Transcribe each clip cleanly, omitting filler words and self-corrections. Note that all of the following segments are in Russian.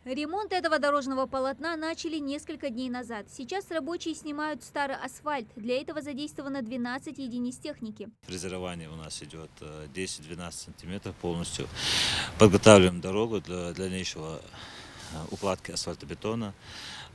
Ремонт этого дорожного полотна начали несколько дней назад. Сейчас рабочие снимают старый асфальт. Для этого задействовано 12 единиц техники. Фрезерование у нас идет 10-12 сантиметров полностью. Подготавливаем дорогу для дальнейшего укладки асфальтобетона.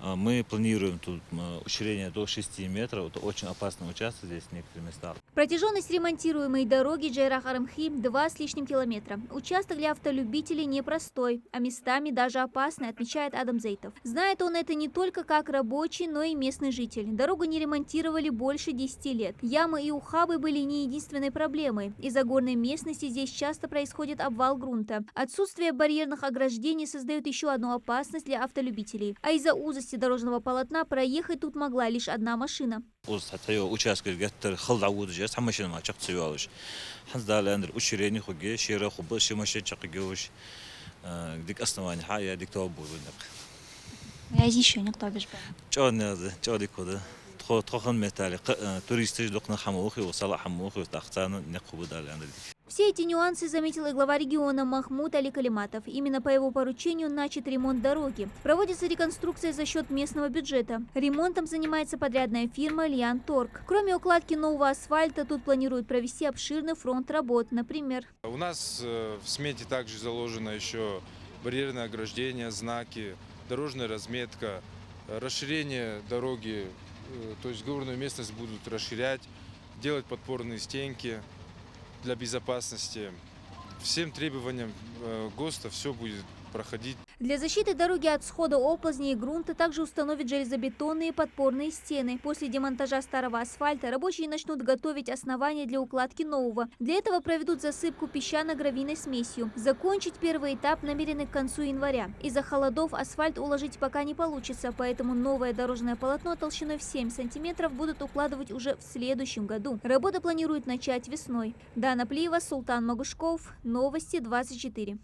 Мы планируем тут ущерение до 6 метров. Это очень опасный участок здесь в некоторых местах. Протяженность ремонтируемой дороги Джайрах-Арымхи 2 с лишним километра. Участок для автолюбителей непростой, а местами даже опасный, отмечает Адам Зейтов. Знает он это не только как рабочий, но и местный житель. Дорогу не ремонтировали больше 10 лет. Ямы и ухабы были не единственной проблемой. Из-за горной местности здесь часто происходит обвал грунта. Отсутствие барьерных ограждений создает еще одну опасность для автолюбителей. А из-за узости дорожного полотна проехать тут могла лишь одна машина. еще никто без Все эти нюансы заметил и глава региона Махмуд Али Калиматов. Именно по его поручению начат ремонт дороги. Проводится реконструкция за счет местного бюджета. Ремонтом занимается подрядная фирма Льян Торг. Кроме укладки нового асфальта, тут планируют провести обширный фронт работ. Например, у нас в смете также заложено еще барьерное ограждение, знаки, дорожная разметка, расширение дороги, то есть горную местность будут расширять, делать подпорные стенки для безопасности. Всем требованиям ГОСТа все будет проходить. Для защиты дороги от схода оползней и грунта также установят железобетонные подпорные стены. После демонтажа старого асфальта рабочие начнут готовить основания для укладки нового. Для этого проведут засыпку песчано-гравийной смесью. Закончить первый этап намерены к концу января. Из-за холодов асфальт уложить пока не получится, поэтому новое дорожное полотно толщиной в 7 сантиметров будут укладывать уже в следующем году. Работа планируют начать весной. Дана Плиева, Султан Магушков, Новости 24.